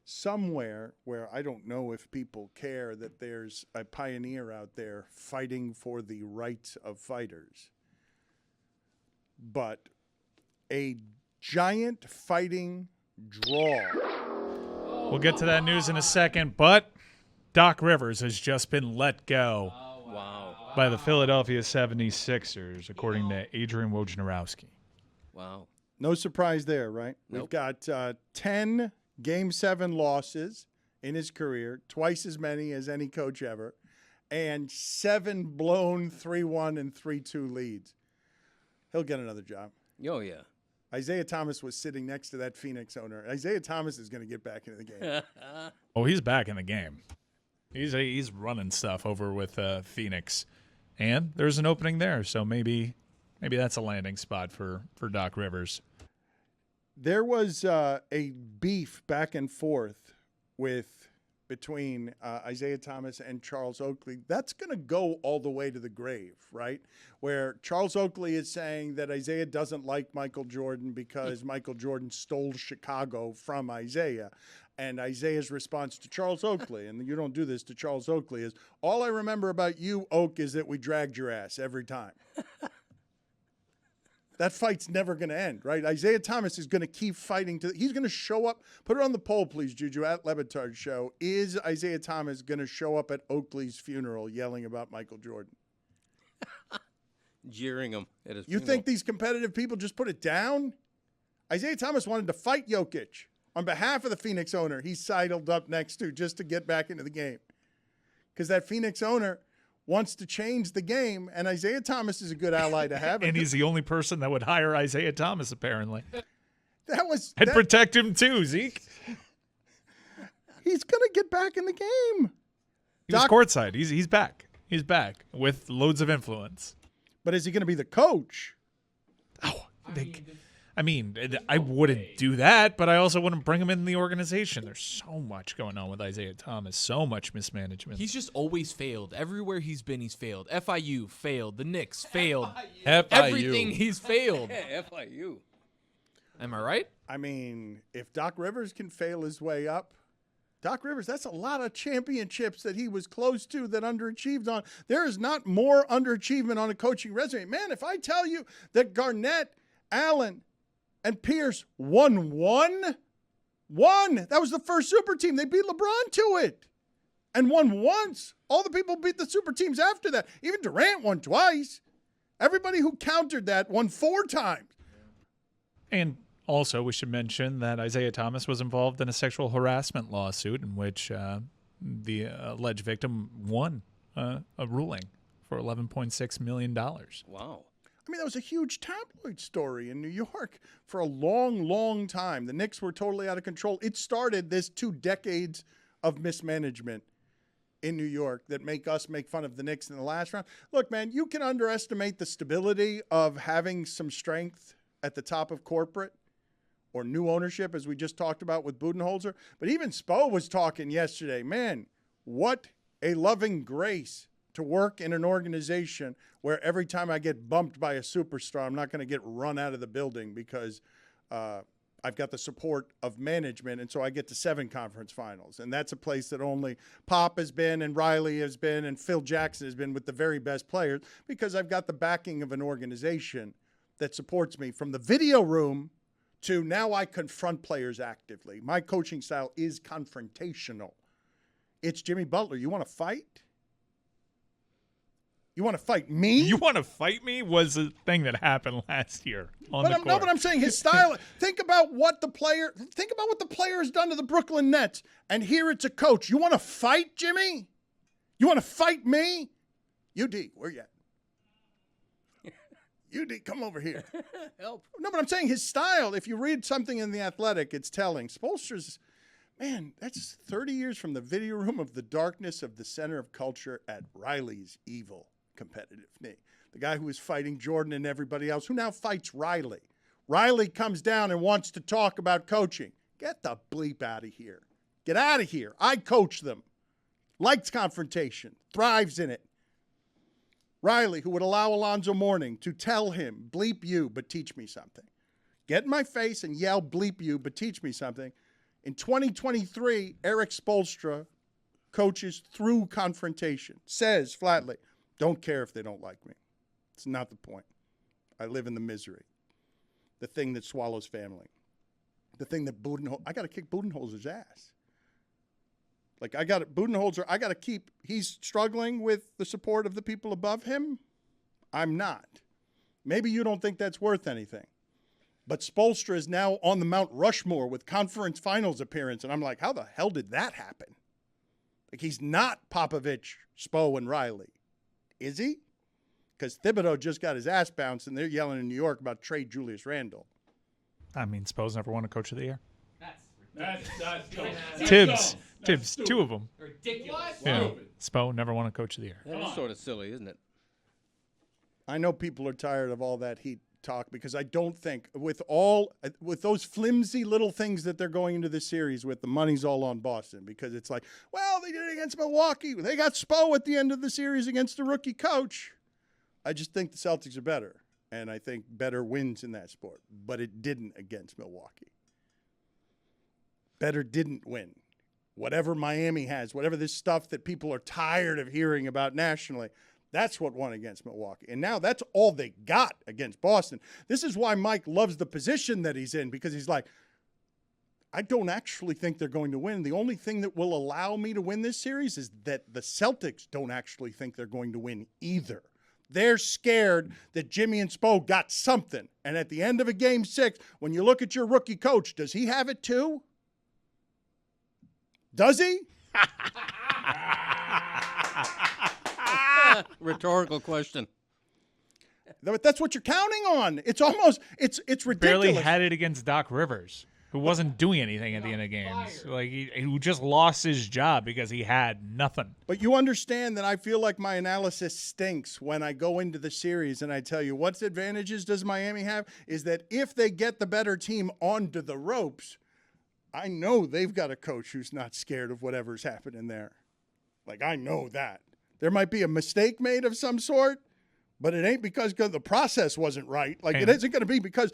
somewhere where I don't know if people care that there's a pioneer out there fighting for the rights of fighters. But a giant fighting draw. We'll get to that news in a second, but Doc Rivers has just been let go by the Philadelphia 76ers, according to Adrian Wojnarowski. Wow. No surprise there, right? Nope. We've got 10 Game 7 losses in his career, twice as many as any coach ever, and 7 blown 3-1 and 3-2 leads. He'll get another job. Oh, yeah. Isaiah Thomas was sitting next to that Phoenix owner. Isaiah Thomas is going to get back into the game. Oh, he's back in the game. He's running stuff over with Phoenix, and there's an opening there. So maybe that's a landing spot for Doc Rivers. There was a beef back and forth between Isaiah Thomas and Charles Oakley. That's going to go all the way to the grave, right? Where Charles Oakley is saying that Isaiah doesn't like Michael Jordan because Michael Jordan stole Chicago from Isaiah. And Isaiah's response to Charles Oakley, and you don't do this to Charles Oakley, is, all I remember about you, Oak, is that we dragged your ass every time. That fight's never going to end, right? Isaiah Thomas is going to keep fighting. He's going to show up. Put it on the poll, please, Juju, at Le Batard Show. Is Isaiah Thomas going to show up at Oakley's funeral yelling about Michael Jordan? Jeering him at his You funeral. think these competitive people just put it down? Isaiah Thomas wanted to fight Jokic. On behalf of the Phoenix owner, he sidled up next to just to get back into the game. Because that Phoenix owner wants to change the game, and Isaiah Thomas is a good ally to have. And he's the only person that would hire Isaiah Thomas, apparently. And protect him too, Zeke. He's going to get back in the game. He was courtside. He's back. He's back with loads of influence. But is he going to be the coach? Oh, I wouldn't do that, but I also wouldn't bring him in the organization. There's so much going on with Isaiah Thomas, so much mismanagement. He's just always failed. Everywhere he's been, he's failed. FIU failed. The Knicks failed. FIU. Everything he's failed. FIU. Am I right? I mean, if Doc Rivers can fail his way up, Doc Rivers, that's a lot of championships that he was close to that underachieved on. There is not more underachievement on a coaching resume. Man, if I tell you that Garnett, Allen, and Pierce won one. That was the first super team. They beat LeBron to it and won once. All the people beat the super teams after that. Even Durant won twice. Everybody who countered that won 4 times. And also, we should mention that Isaiah Thomas was involved in a sexual harassment lawsuit in which the alleged victim won a ruling for $11.6 million. Wow. I mean, that was a huge tabloid story in New York for a long, long time. The Knicks were totally out of control. It started this 2 decades of mismanagement in New York that make us make fun of the Knicks in the last round. Look, man, you can underestimate the stability of having some strength at the top of corporate or new ownership, as we just talked about with Budenholzer. But even Spo was talking yesterday. Man, what a loving grace to work in an organization where every time I get bumped by a superstar, I'm not going to get run out of the building because I've got the support of management, and so I get to 7 conference finals. And that's a place that only Pop has been and Riley has been and Phil Jackson has been with the very best players because I've got the backing of an organization that supports me from the video room to now I confront players actively. My coaching style is confrontational. It's Jimmy Butler. You want to fight? You want to fight me? You want to fight me was a thing that happened last year on the court. No, but I'm saying his style. Think about what the player has done to the Brooklyn Nets. And here it's a coach. You want to fight, Jimmy? You want to fight me? UD, where you at? UD, come over here. Help. No, but I'm saying his style, if you read something in The Athletic, it's telling. Spoelstra's, man, that's 30 years from the video room of the darkness of the center of culture at Riley's evil competitive knee. The guy who was fighting Jordan and everybody else, who now fights Riley. Riley comes down and wants to talk about coaching. Get the bleep out of here. Get out of here. I coach them. Likes confrontation. Thrives in it. Riley, who would allow Alonzo Mourning to tell him, bleep you, but teach me something. Get in my face and yell, bleep you, but teach me something. In 2023, Eric Spoelstra coaches through confrontation, says flatly, don't care if they don't like me. It's not the point. I live in the misery. The thing that swallows family. The thing that I got to kick Budenholzer's ass. Like, Budenholzer, I got to keep, he's struggling with the support of the people above him. I'm not. Maybe you don't think that's worth anything. But Spoelstra is now on the Mount Rushmore with conference finals appearance. And I'm like, how the hell did that happen? Like, he's not Popovich, Spo, and Riley. Is he? Because Thibodeau just got his ass bounced, and they're yelling in New York about trade Julius Randle. I mean, Spo's never won a Coach of the Year. That's Tibbs, two of them. ridiculous. Yeah. Spo never won a Coach of the Year. That is sort of silly, isn't it? I know people are tired of all that Heat talk because I don't think with those flimsy little things that they're going into this series with, the money's all on Boston because it's like, well, they did it against Milwaukee. They got Spo at the end of the series against the rookie coach. I just think the Celtics are better, and I think better wins in that sport, but it didn't against Milwaukee. Better didn't win. Whatever Miami has, whatever this stuff that people are tired of hearing about nationally, that's what won against Milwaukee. And now that's all they got against Boston. This is why Mike loves the position that he's in, because he's like, I don't actually think they're going to win. The only thing that will allow me to win this series is that the Celtics don't actually think they're going to win either. They're scared that Jimmy and Spo got something. And at the end of a game 6, when you look at your rookie coach, does he have it too? Does he? Rhetorical question. That's what you're counting on. It's almost, it's ridiculous. Barely had it against Doc Rivers, who wasn't doing anything at the end of games. Like, he just lost his job because he had nothing. But you understand that I feel like my analysis stinks when I go into the series and I tell you what advantages does Miami have is that if they get the better team onto the ropes, I know they've got a coach who's not scared of whatever's happening there. Like, I know that. There might be a mistake made of some sort, but it ain't because the process wasn't right. Like, it isn't going to be because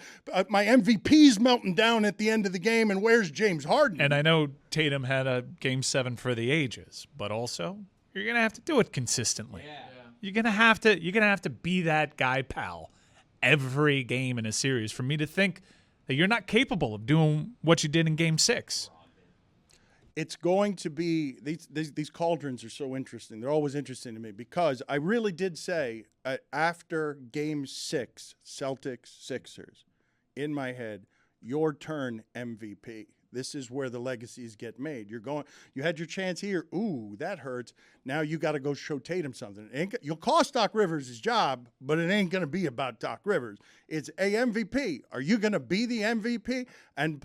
my MVP's melting down at the end of the game and where's James Harden? And I know Tatum had a Game 7 for the ages, but also you're going to have to do it consistently. Yeah. You're going to have to be that guy, pal, every game in a series for me to think that you're not capable of doing what you did in Game 6. It's going to be these cauldrons are so interesting. They're always interesting to me because I really did say after Game 6, Celtics-Sixers, in my head, your turn MVP. This is where the legacies get made. You had your chance here. Ooh, that hurts. Now you got to go show Tatum something. You'll cost Doc Rivers his job, but it ain't going to be about Doc Rivers. It's a MVP. Are you going to be the MVP? And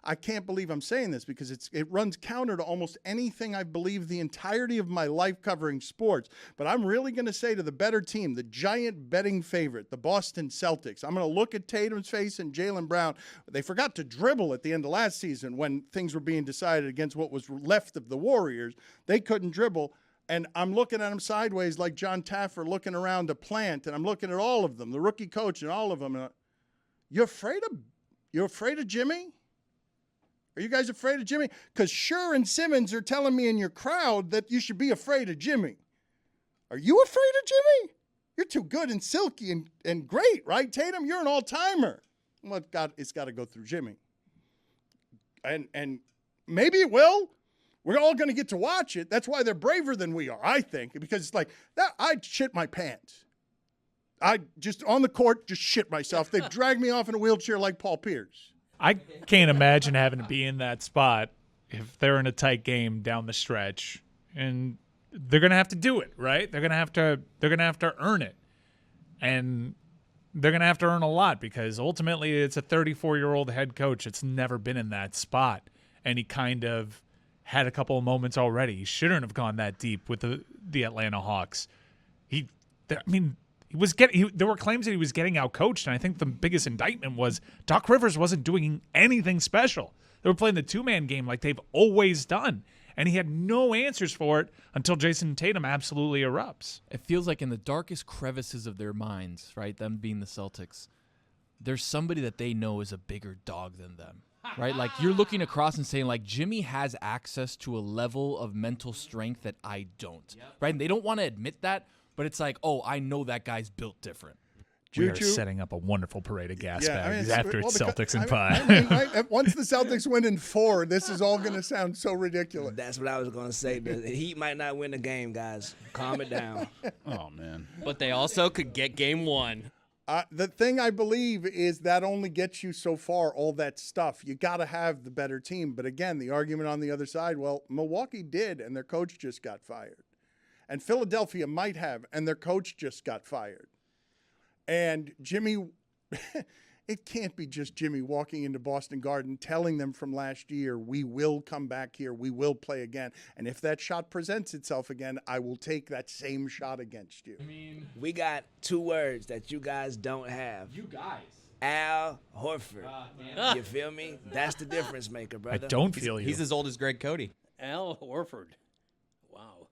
I can't believe I'm saying this because it runs counter to almost anything I've believed the entirety of my life covering sports. But I'm really going to say to the better team, the giant betting favorite, the Boston Celtics, I'm going to look at Tatum's face and Jaylen Brown. They forgot to dribble at the end of last season when things were being decided against what was left of the Warriors. They couldn't dribble. And I'm looking at them sideways like John Taffer looking around a plant, and I'm looking at all of them, the rookie coach and all of them. And you're afraid of Jimmy? Are you guys afraid of Jimmy? Because Schur and Simmons are telling me in your crowd that you should be afraid of Jimmy. Are you afraid of Jimmy? You're too good and silky and great, right, Tatum? You're an all-timer. Well, it's got to go through Jimmy. And maybe it will. We're all going to get to watch it. That's why they're braver than we are, I think, because it's like, I'd shit my pants. I just, on the court, just shit myself. They'd drag me off in a wheelchair like Paul Pierce. I can't imagine having to be in that spot if they're in a tight game down the stretch, and they're going to have to do it, right? They're going to have to earn it, and they're going to have to earn a lot because ultimately it's a 34-year-old head coach that's never been in that spot, and he kind of had a couple of moments already. He shouldn't have gone that deep with the Atlanta Hawks. There were claims that he was getting outcoached, and I think the biggest indictment was Doc Rivers wasn't doing anything special. They were playing the two-man game like they've always done, and he had no answers for it until Jason Tatum absolutely erupts. It feels like in the darkest crevices of their minds, right, them being the Celtics, there's somebody that they know is a bigger dog than them. right? Like you're looking across and saying like Jimmy has access to a level of mental strength that I don't, right? And they don't want to admit that, but it's like, oh, I know that guy's built different. We are Juju. setting up a wonderful parade of gas Yeah, I mean, bags it's- after well, it's the co- Celtics and I mean, right? Once the Celtics win in 4, this is all going to sound so ridiculous. That's what I was going to say. The Heat might not win the game, guys. Calm it down. Oh, man. But they also could get game 1. The thing I believe is that only gets you so far, all that stuff. You got to have the better team. But again, the argument on the other side, well, Milwaukee did, and their coach just got fired. And Philadelphia might have, and their coach just got fired. And Jimmy, it can't be just Jimmy walking into Boston Garden telling them from last year, we will come back here, we will play again. And if that shot presents itself again, I will take that same shot against you. We got 2 words that you guys don't have. You guys. Al Horford. You feel me? That's the difference maker, I brother. don't feel you. He's as old as Greg Cody. Al Horford. Wow.